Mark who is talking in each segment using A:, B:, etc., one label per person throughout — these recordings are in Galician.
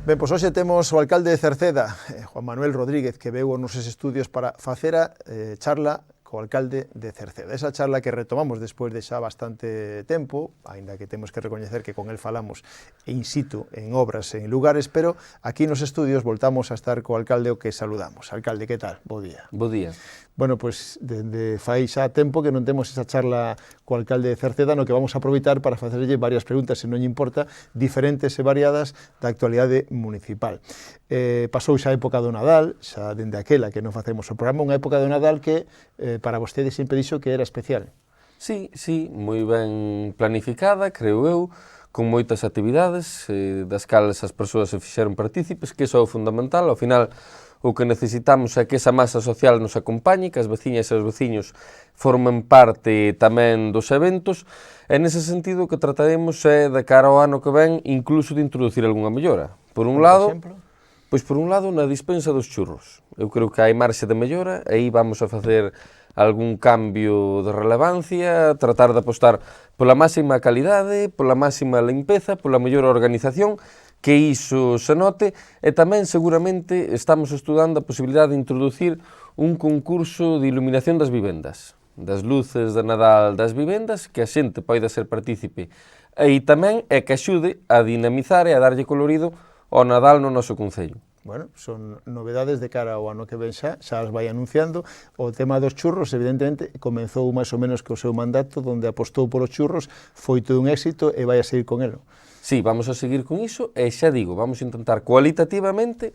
A: Ben, pois hoxe temos o alcalde de Cerceda, Juan Manuel Rodríguez, que veu os nosos estudios para facer a charla co alcalde de Cerceda. Esa charla que retomamos despois de xa bastante tempo, aínda que temos que recoñecer que con el falamos in situ, en obras, en lugares, pero aquí nos estudios voltamos a estar co alcalde o que saludamos. Alcalde, que tal? Bo día.
B: Bo día.
A: Bueno, pois, dende fai xa tempo que non temos esa charla co alcalde de Cerceda, no que vamos a aproveitar para facerlle varias preguntas, se non lle importa, diferentes e variadas da actualidade municipal. Pasou xa a época do Nadal, xa dende aquela que non facemos o programa, unha época do Nadal que para vostede sempre dixo que era especial.
B: Sí, moi ben planificada, creo eu, con moitas actividades, das cales as persoas se fixeron partícipes, que iso é o fundamental. Ao final, o que necesitamos é que esa masa social nos acompañe, que as veciñas e os veciños formen parte tamén dos eventos, e nese sentido o que trataremos é, de cara ao ano que ven, incluso de introducir algunha mellora. Por un lado, na dispensa dos churros. Eu creo que hai marxe de mellora, aí vamos a facer algún cambio de relevancia, tratar de apostar pola máxima calidade, pola máxima limpeza, pola mellor organización, que iso se note, e tamén seguramente estamos estudando a posibilidade de introducir un concurso de iluminación das vivendas, das luces de Nadal das vivendas, que a xente poida ser partícipe, e tamén é que axude a dinamizar e a darlle colorido ao Nadal no noso concello.
A: Bueno, son novedades de cara ao ano que ven xa as vai anunciando. O tema dos churros, evidentemente, comenzou máis ou menos que o seu mandato, donde apostou polos churros, foi todo un éxito e vai a seguir con elo.
B: Sí, vamos a seguir con iso, e xa digo, vamos a intentar cualitativamente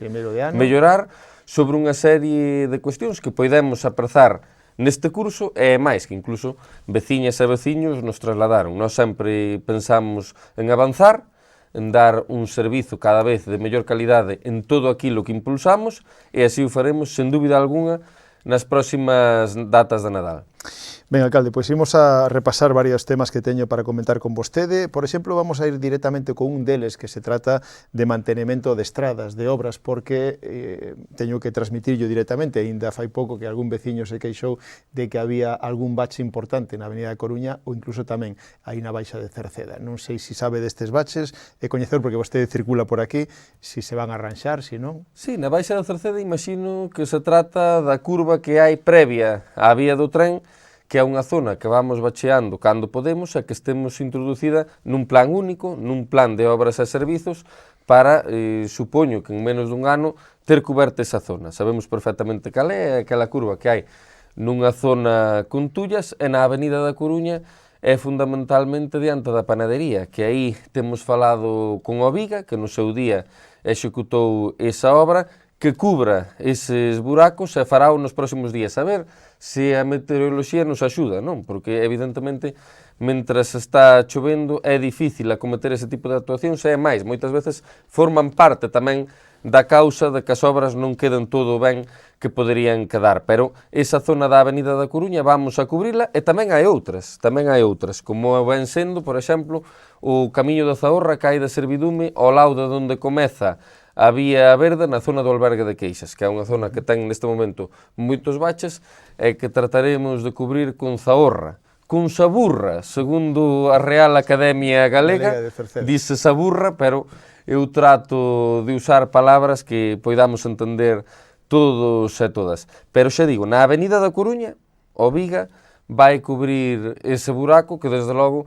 B: mellorar sobre unha serie de cuestións que podemos aprezar neste curso, e máis que incluso veciñas e veciños nos trasladaron. Nós sempre pensamos en avanzar, en dar un servizo cada vez de mellor calidade en todo aquilo que impulsamos, e así o faremos, sen dúbida alguna, nas próximas datas de Nadal.
A: Ben, alcalde, pois imos a repasar varios temas que teño para comentar con vostede. Por exemplo, vamos a ir directamente con un deles que se trata de mantenimento de estradas, de obras, porque teño que transmitirlo directamente. Ainda fai pouco que algún veciño se queixou de que había algún bache importante na Avenida da Coruña ou incluso tamén aí na Baixa de Cerceda. Non sei se sabe destes baches, e coñecer porque vostede circula por aquí, se se van a arranxar, se non.
B: Sí, na Baixa de Cerceda imagino que se trata da curva que hai previa á vía do tren, que é unha zona que vamos bacheando cando podemos e que estemos introducida nun plan único, nun plan de obras e servizos para, supoño que en menos dun ano, ter coberta esa zona. Sabemos perfectamente cal é aquela curva que hai nunha zona con tullas, e na Avenida da Coruña é fundamentalmente diante da panadería, que aí temos falado con o Viga, que no seu día executou esa obra, que cubra eses buracos e fará nos próximos días. A ver se a meteoroloxía nos axuda, non? Porque, evidentemente, mentras está chovendo, é difícil acometer ese tipo de actuacións, e máis, moitas veces forman parte tamén da causa de que as obras non queden todo ben que poderían quedar. Pero esa zona da Avenida da Coruña vamos a cubrila, e tamén hai outras, como ven sendo, por exemplo, o Camiño da Zahorra, que hai de Servidume, ao lado de onde comeza a Vía Verde, na zona do Albergue de Queixas, que é unha zona que ten neste momento moitos baches, e que trataremos de cubrir con Zahorra, con Saburra, segundo a Real Academia Galega, dice Saburra, pero eu trato de usar palabras que poidamos entender todos e todas. Pero xa digo, na Avenida da Coruña, o Viga vai cubrir ese buraco que, desde logo,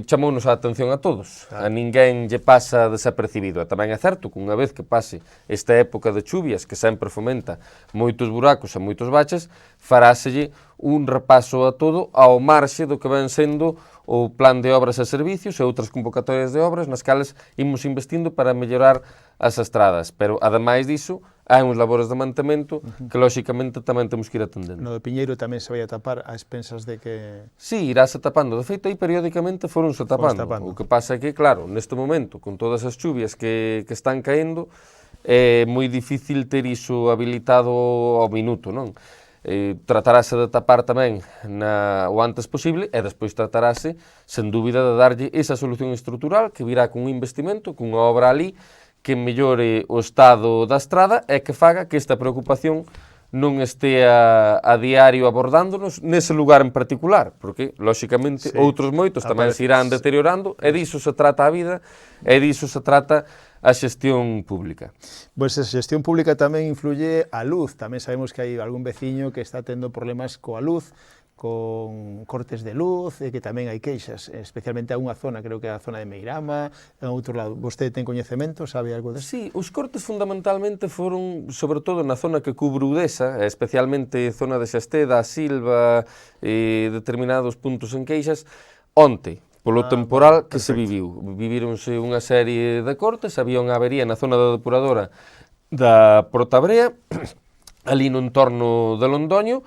B: chamounos a atención a todos. A ninguén lle pasa desapercibido. E tamén é certo que unha vez que pase esta época de chuvias, que sempre fomenta moitos buracos e moitos baches, faráselle un repaso a todo ao marxe do que ven sendo o plan de obras e servicios e outras convocatorias de obras nas cales imos investindo para mellorar as estradas. Pero, ademais diso, hai uns labores de mantemento que, lóxicamente, tamén temos que ir atendendo.
A: No de Piñeiro tamén se vai a tapar a expensas de que...
B: Sí, iráse tapando. De feito, aí periódicamente foronse tapando. O que pasa é que, claro, neste momento, con todas as chuvias que están caendo, é moi difícil ter iso habilitado ao minuto, non? Tratarase de tapar tamén o antes posible, e despois tratarase, sen dúbida, de darlle esa solución estrutural que virá con un investimento, cunha obra ali, que mellore o estado da estrada e que faga que esta preocupación non estea a diario abordándonos nese lugar en particular, porque, lóxicamente, outros moitos tamén se irán deteriorando, e diso se trata a vida, e diso se trata a xestión pública.
A: Pois a xestión pública tamén influye a luz, tamén sabemos que hai algún veciño que está tendo problemas coa luz, con cortes de luz, e que tamén hai queixas, especialmente a unha zona, creo que é a zona de Meirama, a outro lado. Vostede ten coñecemento, sabe algo desto?
B: Sí, os cortes fundamentalmente foron, sobre todo na zona que cubre Udesa, especialmente zona de Xasteda, a Silva, determinados puntos en queixas, onte, polo temporal que se viviu. Vivíronse unha serie de cortes, había unha avería na zona da depuradora da Portabrea, ali no entorno de Londoño,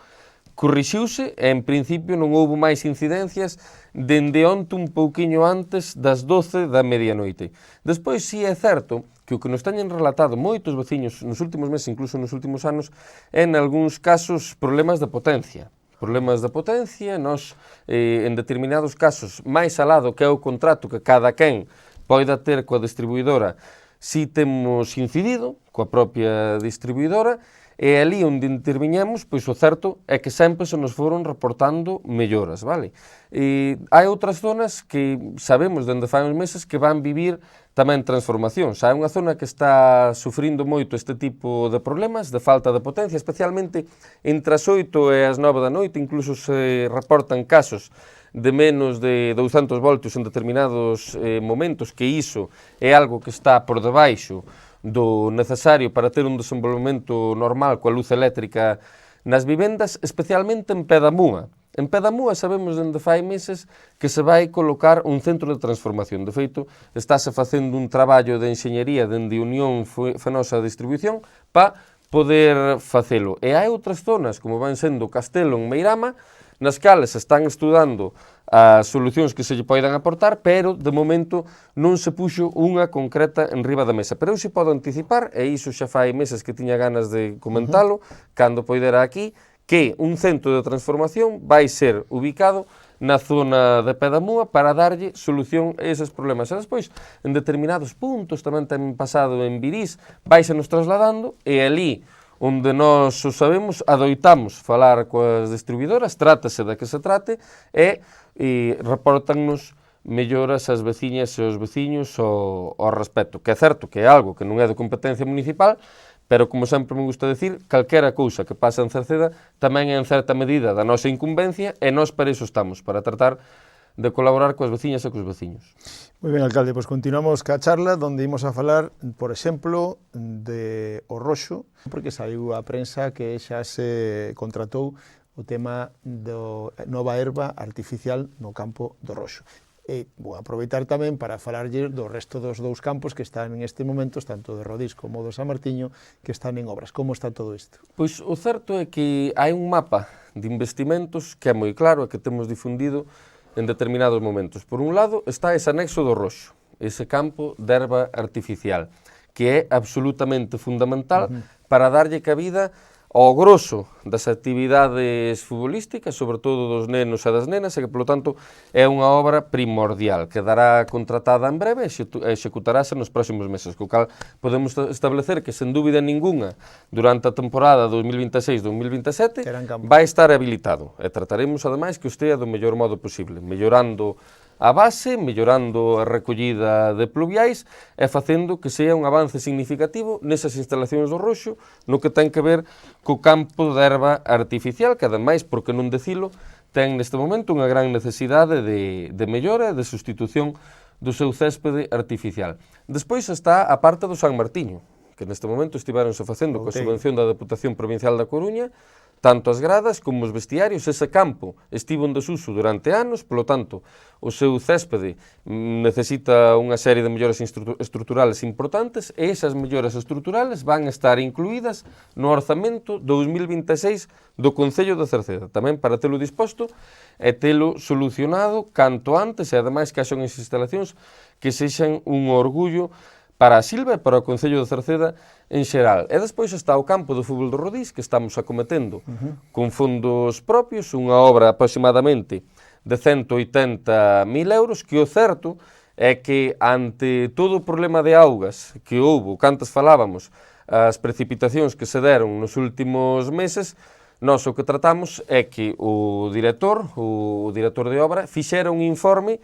B: corrixiuse e, en principio, non houbo máis incidencias dende onte un pouquiño antes das 12 da medianoite. Despois, si é certo que o que nos teñen relatado moitos veciños nos últimos meses, incluso nos últimos anos, é, en algúns casos, problemas de potencia. Problemas de potencia, nós, en determinados casos, máis alado que é o contrato que cada quen poida ter coa distribuidora, si temos incidido coa propia distribuidora, e ali onde interviñemos, pois o certo é que sempre se nos foron reportando melloras, vale? E hai outras zonas que sabemos dende fai uns meses que van vivir tamén transformacións. Hai unha zona que está sufrindo moito este tipo de problemas, de falta de potencia, especialmente entre as 8 e as 9 da noite, incluso se reportan casos de menos de 200 voltios en determinados momentos, que iso é algo que está por debaixo do necesario para ter un desenvolvemento normal coa luz eléctrica nas vivendas, especialmente en Pedamúa. En Pedamúa sabemos dende fai meses que se vai colocar un centro de transformación. De feito, estáse facendo un traballo de enxeñería dende Unión Fenosa de Distribución para poder facelo. E hai outras zonas, como van sendo Castelo en Meirama, nas cales están estudando as solucións que se lle poidan aportar, pero de momento non se puxo unha concreta en riba da mesa. Pero eu se podo anticipar, e iso xa fai meses que tiña ganas de comentalo, cando poidera aquí, que un centro de transformación vai ser ubicado na zona de Pedamúa para darlle solución a eses problemas. E despois, en determinados puntos, tamén ten pasado en Virís, vaise nos trasladando, e ali onde nós o sabemos, adoitamos falar coas distribuidoras, trátase da que se trate, e reportannos melloras as veciñas e os veciños ao respecto. Que é certo que é algo que non é de competencia municipal, pero, como sempre me gusta decir, calquera cousa que pasa en Cerceda tamén é en certa medida da nosa incumbencia, e nós para iso estamos, para tratar de colaborar coas veciñas e cos veciños.
A: Moi ben, alcalde, pois continuamos ca charla, onde imos a falar, por exemplo, de O Roxo, porque saiu a prensa que xa se contratou o tema do nova herba artificial no campo do Roxo. E vou aproveitar tamén para falarlle do resto dos dous campos que están en este momento, tanto de Rodís como do San Martiño, que están en obras. Como está todo isto?
B: Pois o certo é que hai un mapa de investimentos que é moi claro e que temos difundido en determinados momentos. Por un lado está ese anexo do Roxo, ese campo de herba artificial, que é absolutamente fundamental para darlle cabida ao grosso das actividades futbolísticas, sobre todo dos nenos e das nenas, e que, polo tanto, é unha obra primordial, que dará contratada en breve e executarase nos próximos meses, co cal podemos establecer que, sen dúbida ninguna, durante a temporada 2026-2027, vai estar habilitado. E trataremos, ademais, que estea do mellor modo posible, mellorando a base, mellorando a recollida de pluviais e facendo que sea un avance significativo nesas instalacións do Roxo no que ten que ver co campo de herba artificial, que ademais, por que non decilo, ten neste momento unha gran necesidade de mellora e de sustitución do seu céspede artificial. Despois está a parte do San Martiño, que neste momento estiveronse facendo coa subvención da Deputación Provincial da Coruña, tanto as gradas como os vestiarios. Ese campo estivo en desuso durante anos, polo tanto, o seu céspede necesita unha serie de melloras estruturales importantes, e esas melloras estruturales van estar incluídas no orzamento 2026 do Concello de Cerceda, tamén para telo disposto e telo solucionado canto antes, e ademais que haxan as instalacións que sexan un orgullo para a Silva e para o Concello de Cerceda en xeral. E despois está o campo do fútbol do Rodís, que estamos acometendo con fondos propios, unha obra aproximadamente de 180.000 euros, que o certo é que ante todo o problema de augas que houve, que antes falábamos, as precipitacións que se deron nos últimos meses, nós o que tratamos é que o director de obra fixera un informe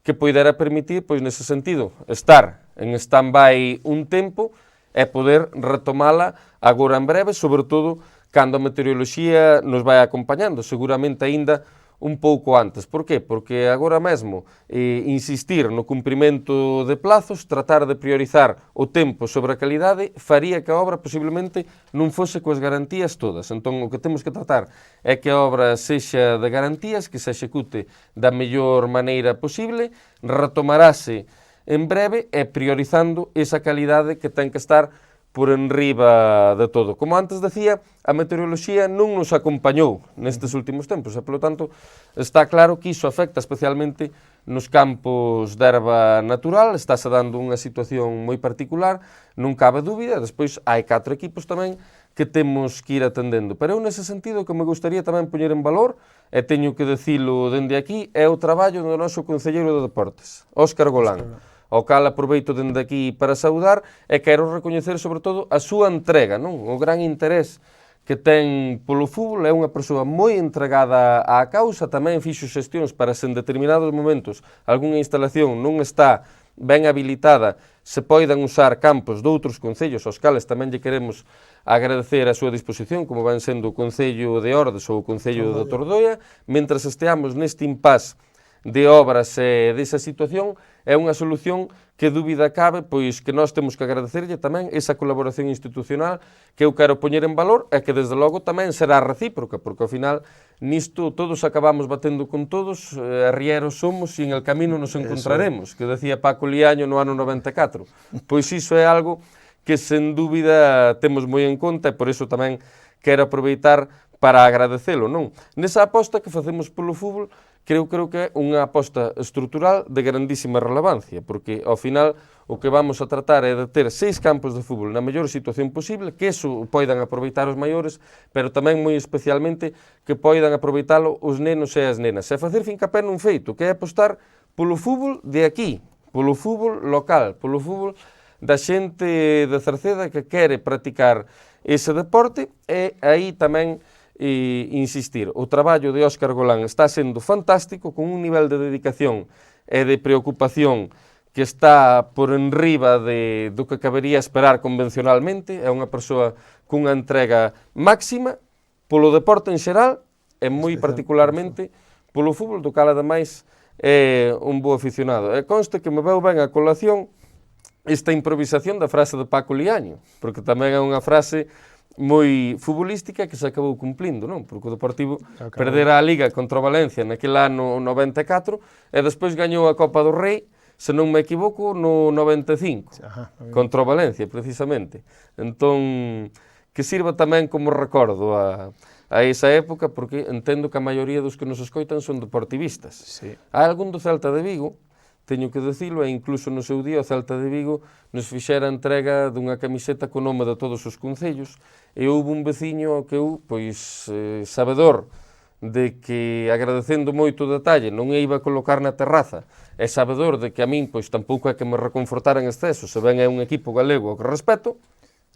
B: que poidera permitir, pois nese sentido, estar en stand-by un tempo e poder retomala agora en breve, sobre todo cando a meteoroloxía nos vai acompañando, seguramente aínda un pouco antes. Por qué? Porque agora mesmo insistir no cumprimento de plazos, tratar de priorizar o tempo sobre a calidade, faría que a obra posiblemente non fose coas garantías todas. Entón, o que temos que tratar é que a obra sexa de garantías, que se execute da mellor maneira posible, retomarase en breve e priorizando esa calidade que ten que estar por enriba de todo. Como antes decía, a meteoroloxía non nos acompañou nestes últimos tempos e, polo tanto, está claro que iso afecta especialmente nos campos de erva natural, estáse dando unha situación moi particular, non cabe dúbida, despois hai 4 equipos tamén que temos que ir atendendo. Pero eu, nese sentido, que me gustaría tamén poñer en valor, e teño que dicilo dende aquí, é o traballo do noso concelleiro de Deportes, Óscar Golán, ao cal aproveito dende aquí para saudar e quero recoñecer sobre todo a súa entrega, non? O gran interés que ten polo fútbol, é unha persoa moi entregada á causa, tamén fixo xestións para se en determinados momentos algunha instalación non está ben habilitada, se poidan usar campos de outros concellos aos cales tamén lle queremos agradecer a súa disposición, como van sendo o Concello de Ordes ou o Concello de Tordoia, mentras esteamos neste impasse de obras e desa situación, é unha solución que dúbida cabe, pois que nós temos que agradecerlle tamén esa colaboración institucional que eu quero poñer en valor e que desde logo tamén será recíproca, porque ao final nisto todos acabamos batendo con todos, arrieros somos e en el camino nos encontraremos, que decía Paco Liaño no ano 94. Pois iso é algo que sen dúbida temos moi en conta e por iso tamén quero aproveitar para agradecelo, non? Nesa aposta que facemos polo fútbol, creo que é unha aposta estrutural de grandísima relevancia, porque ao final o que vamos a tratar é de ter 6 campos de fútbol na mellor situación posible, que eso poidan aproveitar os maiores, pero tamén moi especialmente que poidan aproveitalo os nenos e as nenas. E facer fincapé nun feito, que é apostar polo fútbol de aquí, polo fútbol local, polo fútbol da xente de Cerceda que quere practicar ese deporte, e aí tamén insistir. O traballo de Óscar Golán está sendo fantástico, con un nivel de dedicación e de preocupación que está por enriba do que cabería esperar convencionalmente. É unha persoa cunha entrega máxima polo deporte en xeral e moi particularmente polo fútbol, do cal ademais é un bo aficionado. E conste que me veu ben a colación esta improvisación da frase de Paco Liaño, porque tamén é unha frase moi futbolística que se acabou cumplindo, non? Porque o Deportivo perdera a Liga contra o Valencia naquele ano 94 e despois gañou a Copa do Rei, se non me equivoco, no 95, contra o Valencia, precisamente. Entón, que sirva tamén como recordo a esa época, porque entendo que a maioría dos que nos escoitan son deportivistas.
A: Sí.
B: Hai algún do Celta de Vigo, teño que dicilo, e incluso no seu día o Celta de Vigo nos fixera a entrega dunha camiseta co nome de todos os concellos, e houve un veciño que eu, pois, sabedor de que, agradecendo moito o detalle, non e iba a colocar na terraza, e sabedor de que a min, pois, tampouco é que me reconfortara en exceso, se ben é un equipo galego ao que respeto,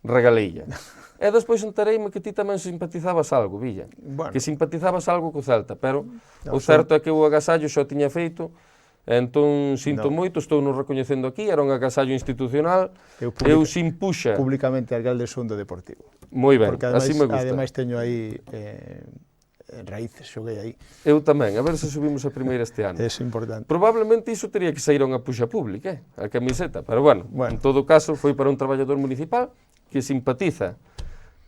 B: regaleilla. E despois entereime que ti tamén simpatizabas algo, Villa, que simpatizabas algo co Celta, pero o certo é que o agasallo xa tiña feito. Entón, sinto moito, estou nos recoñecendo aquí, era un agasallo institucional, eu sin puxa.
A: Públicamente alcalde son do Deportivo.
B: Moi ben,
A: porque ademais,
B: así me gusta.
A: Ademais teño aí raíces, xoguei aí.
B: Eu tamén, a ver se subimos a primeira este ano.
A: É importante.
B: Probablemente iso teria que sair a unha puxa pública, a camiseta, pero bueno, en todo caso foi para un traballador municipal que simpatiza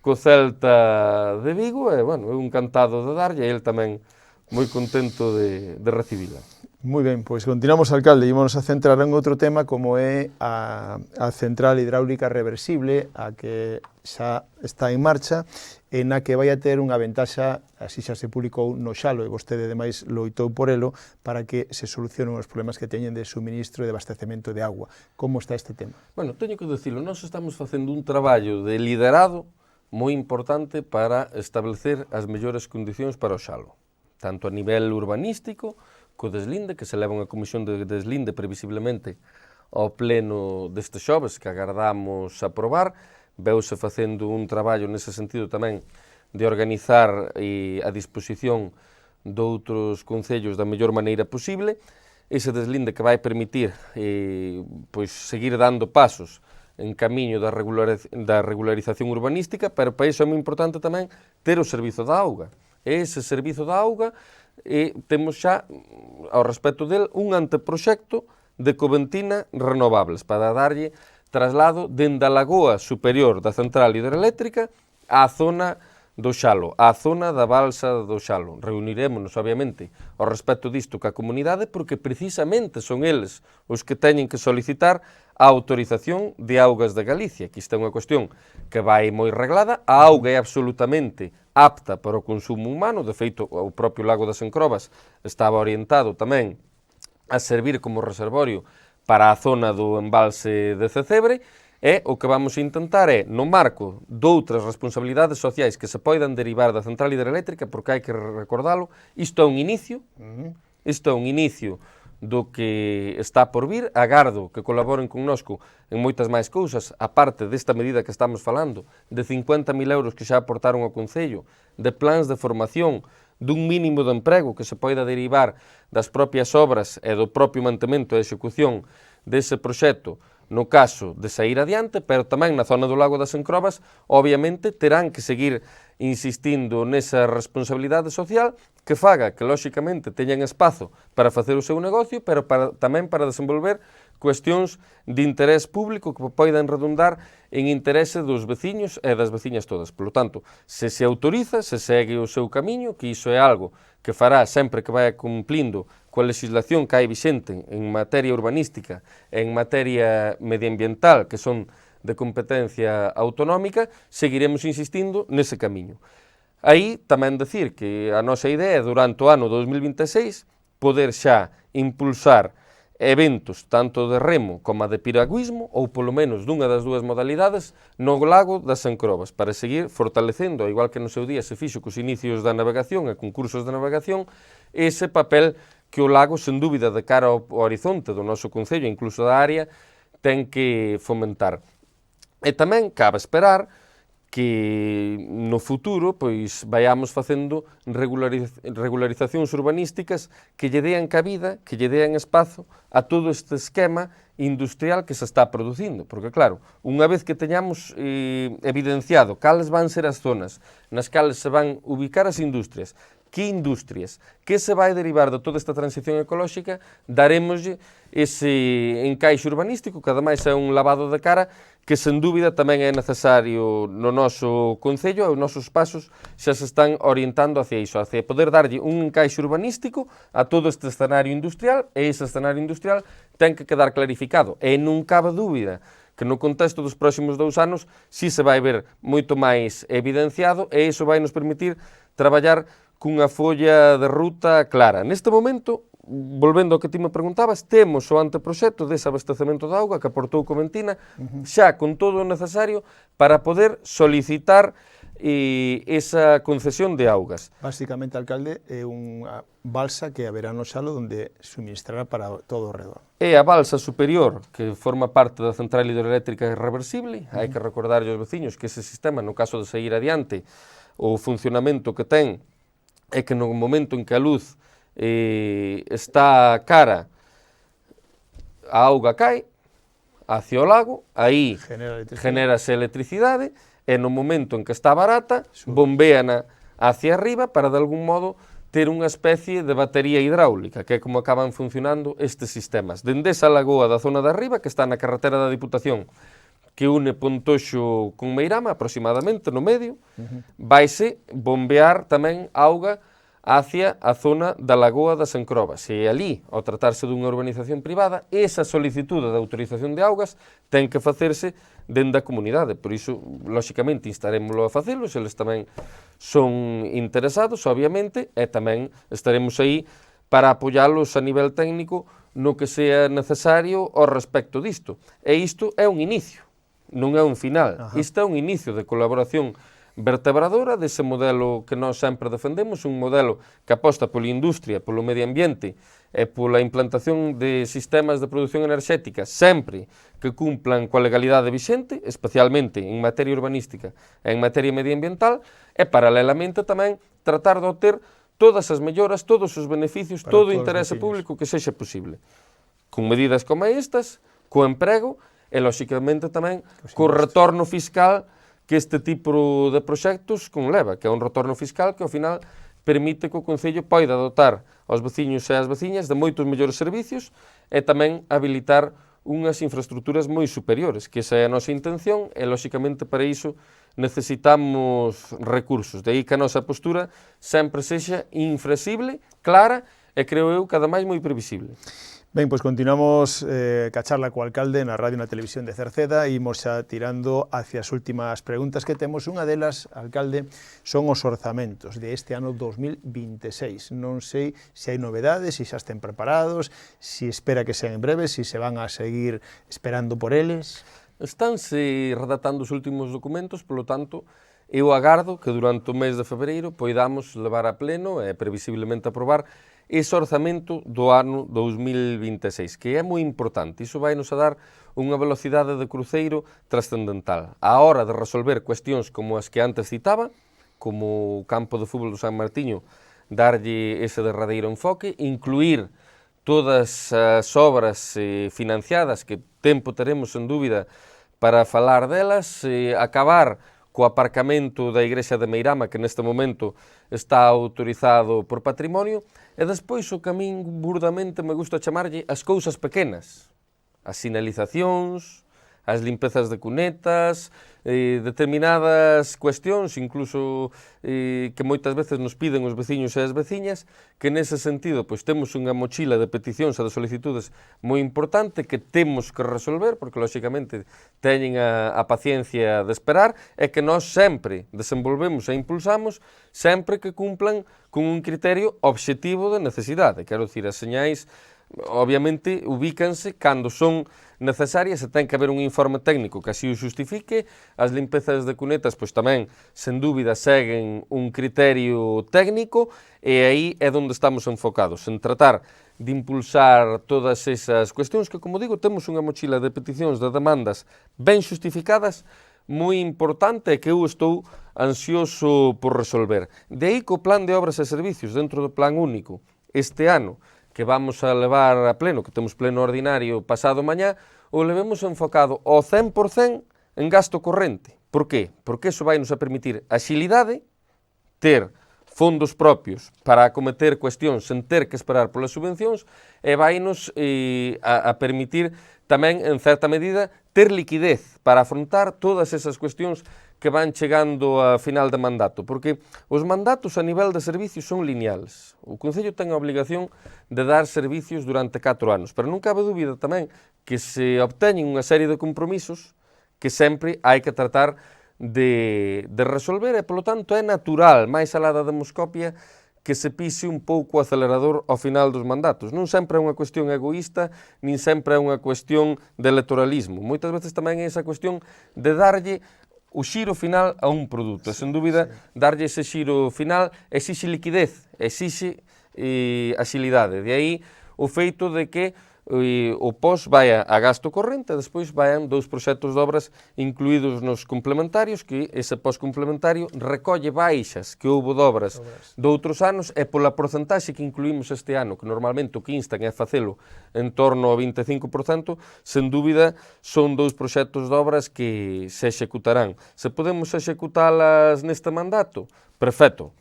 B: co Celta de Vigo e, bueno, eu encantado de darlle, e ele tamén moi contento de recibila.
A: Moi ben, pois continuamos, alcalde, e ímonos a centrar en outro tema como é a central hidráulica reversible, a que xa está en marcha, e na que vai a ter unha ventaxa, así xa se publicou no Xalo, e vostede ademais loitou por elo, para que se solucionen os problemas que teñen de suministro e de abastecemento de agua. Como está este tema?
B: Bueno, teño que dicilo, nós estamos facendo un traballo de liderado moi importante para establecer as mellores condicións para o Xalo, tanto a nivel urbanístico, co deslinde, que se leva unha comisión de deslinde previsiblemente ao pleno deste xoves, que agardamos aprobar. Veuse facendo un traballo nese sentido tamén de organizar a disposición doutros concellos da mellor maneira posible, ese deslinde que vai permitir pois, seguir dando pasos en camiño da regularización urbanística, pero para iso é moi importante tamén ter o servizo da auga. E ese servizo da auga temos xa, ao respecto del, un anteproxecto de Coventina Renovables para darlle traslado dende a lagoa superior da central hidroeléctrica á zona do Xalo, á zona da balsa do Xalo. Reunirémonos, obviamente, ao respecto disto ca comunidade, porque precisamente son eles os que teñen que solicitar a autorización de augas de Galicia, que isto é unha cuestión que vai moi reglada. A auga é absolutamente apta para o consumo humano, de feito, o propio lago das Encrobas estaba orientado tamén a servir como reservorio para a zona do embalse de Cecebre, e o que vamos a intentar é, no marco doutras responsabilidades sociais que se poidan derivar da central hidroeléctrica, porque hai que recordalo, isto é un inicio, do que está por vir. Agardo que colaboren connosco en moitas máis cousas, a parte desta medida que estamos falando, de 50.000 euros que xa aportaron ao Concello, de plans de formación, dun mínimo de emprego que se poida derivar das propias obras e do propio mantemento e execución dese proxecto, no caso de sair adiante, pero tamén na zona do Lago das Encrobas, obviamente, terán que seguir insistindo nesa responsabilidade social que faga que, lóxicamente, teñan espazo para facer o seu negocio, pero tamén para desenvolver cuestións de interés público que poidan redundar en interese dos veciños e das veciñas todas. Por lo tanto, se autoriza, se segue o seu camiño, que iso é algo que fará sempre que vai cumplindo coa legislación que hai vixente en materia urbanística e en materia medioambiental, que son de competencia autonómica, seguiremos insistindo nese camiño. Aí tamén decir que a nosa idea é, durante o ano 2026, poder xa impulsar eventos tanto de remo como de piragüismo, ou polo menos dunha das dúas modalidades, no lago das Encrobas, para seguir fortalecendo, igual que no seu día se fixo cos inicios da navegación e concursos de navegación, ese papel que o lago, sen dúbida, de cara ao horizonte do noso Concello, incluso da área, ten que fomentar. E tamén cabe esperar que no futuro pois vaiamos facendo regularizacións urbanísticas que lle dean cabida, que lle dean espazo a todo este esquema industrial que se está producindo. Porque, claro, unha vez que teñamos evidenciado cales van ser as zonas nas cales se van ubicar as industrias, que se vai derivar de toda esta transición ecolóxica, daremoslle ese encaixe urbanístico, que ademais é un lavado de cara que sen dúbida tamén é necesario no noso Concello, e os nosos pasos xa se están orientando hacia iso, hacia poder darlle un encaixe urbanístico a todo este escenario industrial, e ese escenario industrial ten que quedar clarificado, e non cabe dúbida que no contexto dos próximos 2 anos si se vai ver moito máis evidenciado, e iso vai nos permitir traballar cunha folla de ruta clara. Neste momento, volvendo ao que ti me preguntabas, temos o anteproxecto dese abastecemento de auga que aportou Coventina, xa con todo o necesario para poder solicitar esa concesión de augas.
A: Básicamente, alcalde, é unha balsa que haberá no Xalo onde suministrará para todo o redor.
B: É a balsa superior, que forma parte da central hidroeléctrica reversible. Hai que recordarlle aos veciños que ese sistema, no caso de seguir adiante, o funcionamento que ten é que no momento en que a luz está cara, a auga cae hacia o lago, aí genérase electricidade, e no momento en que está barata, bombéana hacia arriba para, de algún modo, ter unha especie de batería hidráulica, que é como acaban funcionando estes sistemas. Dende esa lagoa da zona de arriba, que está na carretera da Diputación, que une Pontoxo con Meirama, aproximadamente no medio, vaise bombear tamén auga hacia a zona da lagoa das Encrobas. E ali, ao tratarse dunha urbanización privada, esa solicitude de autorización de augas ten que facerse dende a comunidade. Por iso, lóxicamente, instarémoslo a facelo, se eles tamén son interesados, obviamente, e tamén estaremos aí para apoiálos a nivel técnico no que sea necesario ao respecto disto. E isto é un inicio, non é un final. Isto é un inicio de colaboración vertebradora dese modelo que nós sempre defendemos, un modelo que aposta pola industria, polo medio ambiente e pola implantación de sistemas de produción enerxética sempre que cumplan coa legalidade vixente, especialmente en materia urbanística e en materia medioambiental, e paralelamente tamén tratar de obter todas as melloras, todos os beneficios, todo o interese
A: veciños
B: público que sexa posible. Con medidas como estas, co emprego e, lóxicamente, tamén co retorno fiscal que este tipo de proxectos conleva, que é un retorno fiscal que, ao final, permite que o Concello poida dotar aos veciños e as veciñas de moitos mellores servicios e tamén habilitar unhas infraestructuras moi superiores, que esa é a nosa intención e, lóxicamente, para iso necesitamos recursos. De aí que a nosa postura sempre sexa inflexible, clara e, creo eu, cada máis moi previsible.
A: Ben, pois continuamos ca charla co alcalde na radio e na televisión de Cerceda e imos xa tirando hacia as últimas preguntas que temos. Unha delas, alcalde, son os orzamentos de este ano 2026. Non sei se hai novedades, se xa estén preparados, se espera que sean en breve, se se van a seguir esperando por eles.
B: Estánse redactando os últimos documentos, polo tanto, eu agardo que durante o mes de febreiro poidamos levar a pleno e previsiblemente aprobar ese orzamento do ano 2026, que é moi importante. Iso vai nos a dar unha velocidade de cruceiro trascendental. A hora de resolver cuestións como as que antes citaba, como o campo de fútbol do San Martiño, darlle ese derradeiro enfoque, incluir todas as obras financiadas, que tempo teremos, sen dúbida, para falar delas, acabar co aparcamento da Igrexa de Meirama, que neste momento está autorizado por patrimonio, e despois o que a min burdamente me gusta chamarlle as cousas pequenas, as sinalizacións, as limpezas de cunetas, determinadas cuestións, incluso que moitas veces nos piden os veciños e as veciñas, que nese sentido pois temos unha mochila de peticións e de solicitudes moi importante que temos que resolver, porque lóxicamente teñen a paciencia de esperar, e que nós sempre desenvolvemos e impulsamos sempre que cumplan con un criterio obxectivo de necesidade. Quero dicir, as señais obviamente ubícanse cando son necesarias e ten que haber un informe técnico que así o xustifique. As limpezas de cunetas pois tamén, sen dúbida, seguen un criterio técnico e aí é onde estamos enfocados, en tratar de impulsar todas esas cuestións que, como digo, temos unha mochila de peticións, de demandas ben xustificadas, moi importante e que eu estou ansioso por resolver. De aí que o plan de obras e servicios dentro do plan único este ano, que vamos a levar a pleno, que temos pleno ordinario pasado mañá, o levemos enfocado ao 100% en gasto corrente. Por qué? Porque iso vai nos a permitir axilidade, ter fondos propios para acometer cuestións sen ter que esperar polas subvencións e vai nos a permitir tamén, en certa medida, ter liquidez para afrontar todas esas cuestións que van chegando a final de mandato, porque os mandatos a nivel de servicios son lineales. O Concello ten a obligación de dar servicios durante 4 anos, pero non cabe dúbida tamén que se obteñen unha serie de compromisos que sempre hai que tratar de resolver e, polo tanto, é natural, máis alá da demoscopia, que se pise un pouco o acelerador ao final dos mandatos. Non sempre é unha cuestión egoísta, nin sempre é unha cuestión de electoralismo. Moitas veces tamén é esa cuestión de darlle o xiro final a un produto. Sen dúbida, darlle ese xiro final exixe liquidez, exixe axilidade. De aí o feito de que o POS vai a gasto corrente e despois vayan 2 proxectos de obras incluídos nos complementarios, que ese POS complementario recolle baixas que houbo de obras de outros anos e pola porcentaxe que incluímos este ano, que normalmente o que instan é facelo en torno ao 25%, sen dúbida son 2 proxectos de obras que se executarán. Se podemos executalas neste mandato, perfecto,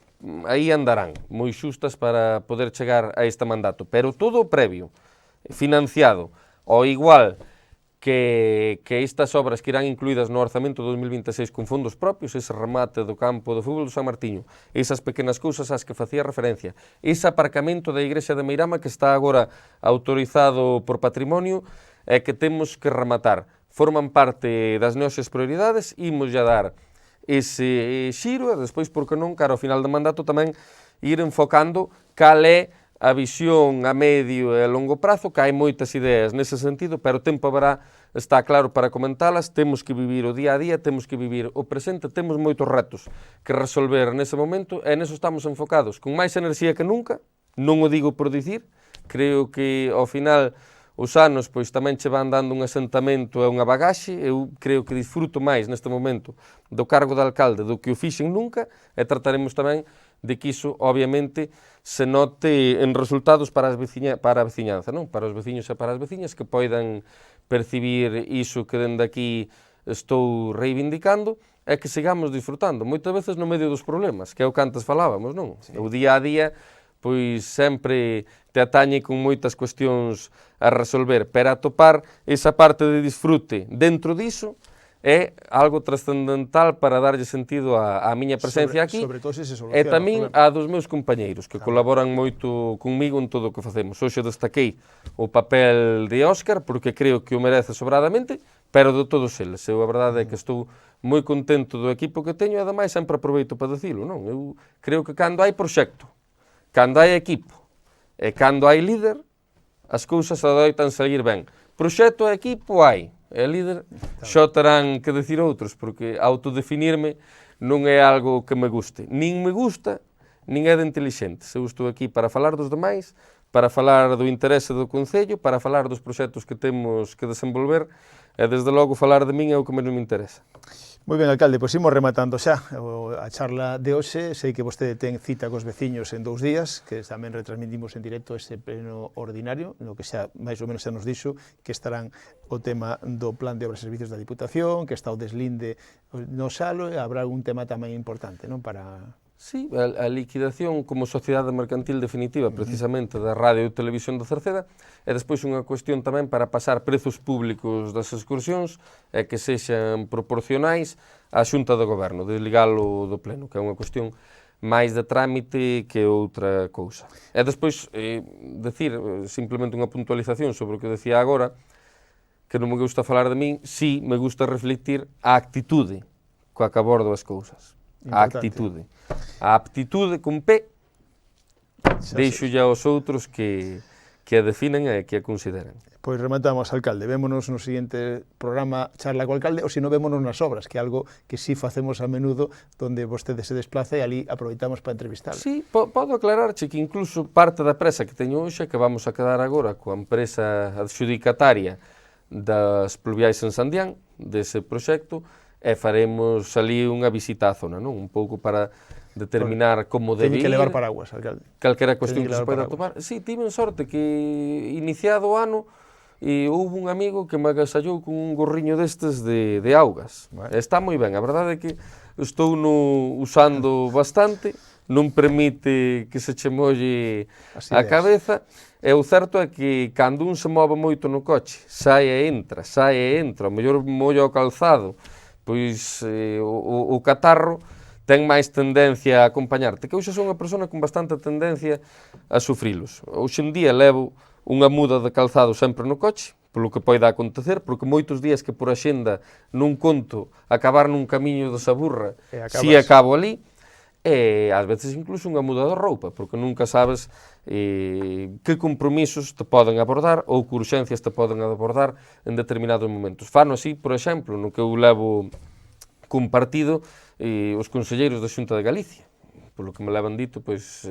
B: aí andarán, moi xustas para poder chegar a este mandato, pero todo o previo, financiado, ao igual que estas obras que irán incluídas no orzamento 2026 con fondos propios, ese remate do campo de fútbol do San Martiño, esas pequenas cousas ás que facía referencia, ese aparcamento da Igrexa de Meirama que está agora autorizado por patrimonio e que temos que rematar. Forman parte das nosas prioridades, imos ya dar ese xiro e despois, por que non, cara ao final do mandato tamén ir enfocando cal é a visión a medio e a longo prazo, que hai moitas ideas nese sentido, pero o tempo haberá, está claro, para comentalas. Temos que vivir o día a día, temos que vivir o presente, temos moitos retos que resolver nese momento e neso estamos enfocados, con máis enerxía que nunca, non o digo por dicir, creo que ao final os anos pois tamén che van dando un asentamento e unha bagaxe. Eu creo que disfruto máis neste momento do cargo de alcalde do que o fixen nunca e trataremos tamén de que iso, obviamente, se note en resultados para a veciñanza, non? Para os veciños e para as veciñas que poidan percibir iso que dende aquí estou reivindicando e que sigamos disfrutando, moitas veces no medio dos problemas, que é o que antes falábamos, non? Sí. O día a día, pois sempre te atañe con moitas cuestións a resolver, pero atopar esa parte de disfrute dentro diso é algo trascendental para darlle sentido á miña presencia aquí e tamén a dos meus compañeiros que colaboran moito conmigo en todo o que facemos. Hoxe destaquei o papel de Óscar porque creo que o merece sobradamente, pero de todos eles. Eu a verdade é que estou moi contento do equipo que teño e ademais sempre aproveito para dicilo, non? Eu creo que cando hai proxecto, cando hai equipo e cando hai líder, as cousas adoitan sair ben. Proxecto e equipo hai. E líder xo terán que decir outros, porque autodefinirme non é algo que me guste. Nin me gusta, nin é de inteligentes. Eu estou aquí para falar dos demais, para falar do interese do Concello, para falar dos proxectos que temos que desenvolver, e desde logo falar de min é o que menos me interesa.
A: Moi ben, alcalde, pois imos rematando xa a charla de hoxe. Sei que vostede ten cita cos veciños en 2 días, que tamén retransmitimos en directo ese pleno ordinario, no que xa máis ou menos xa nos dixo que estarán o tema do plan de obras e servicios da Diputación, que está o deslinde no Salo, e habrá algún tema tamén importante, non, para...
B: Sí, a liquidación como sociedade mercantil definitiva precisamente da Radio e Televisión da Cerceda e despois unha cuestión tamén para pasar prezos públicos das excursións e que sexan proporcionais á Xunta do Goberno, desligalo do Pleno, que é unha cuestión máis de trámite que outra cousa. E despois, decir simplemente unha puntualización sobre o que decía agora, que non me gusta falar de min, sí me gusta reflectir a actitude coa que abordo as cousas. A actitude. A aptitude con P, deixo ya aos outros que a definen e que a consideren.
A: Pois rematamos, alcalde. Vémonos no seguinte programa Charla co Alcalde, ou se non vémonos nas obras, que é algo que sí facemos a menudo, donde vostede se desplaza e ali aproveitamos para entrevistar.
B: Sí, podo aclararche que incluso parte da presa que teño hoxe, que vamos a quedar agora coa empresa adxudicataria das pluviais en Sandián, dese proxecto, e faremos ali unha visita á zona, non? Un pouco para determinar como debe ir.
A: Teñe que levar paraguas, alcalde.
B: Calquera cuestión que se poida tomar. Sí, tiven sorte que iniciado o ano houve un amigo que me agasallou con un gorriño destes de augas. Bueno. Está moi ben, a verdade é que estou usando bastante, non permite que se che molle a cabeza, e o certo é que cando un se move moito no coche, sai e entra, o mellor mollo ao calzado, pois o catarro ten máis tendencia a acompañarte, que hoxe son unha persona con bastante tendencia a sufrilos. Hoxe en día levo unha muda de calzado sempre no coche, polo que poida acontecer, porque moitos días que por axenda non conto acabar nun camiño de Saburra, si acabo ali, e ás veces incluso unha muda de roupa, porque nunca sabes que compromisos te poden abordar ou que urxencias te poden abordar en determinados momentos. Fano así, por exemplo, no que eu levo compartido os conselleiros da Xunta de Galicia. Polo que me levan dito, pois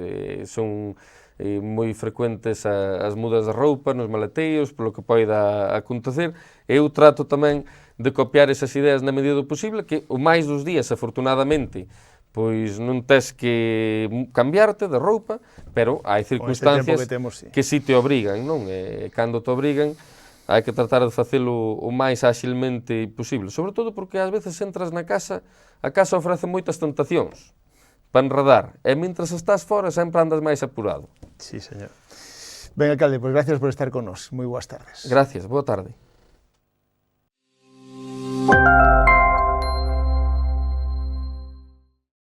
B: son moi frecuentes as mudas de roupa nos maleteiros, polo que poida acontecer. Eu trato tamén de copiar esas ideas na medida do posible, que o máis dos días, afortunadamente, pois non tes que cambiarte de roupa, pero hai circunstancias que si te obrigan, non? E cando te obrigan, hai que tratar de facelo o máis áxilmente posible, sobre todo porque ás veces entras na casa, a casa ofrece moitas tentacións para enredar, e mentras estás fora sempre andas máis apurado.
A: Sí, señor. Ben, alcalde, pois gracias por estar con nós. Moi boas tardes.
B: Gracias, boa tarde.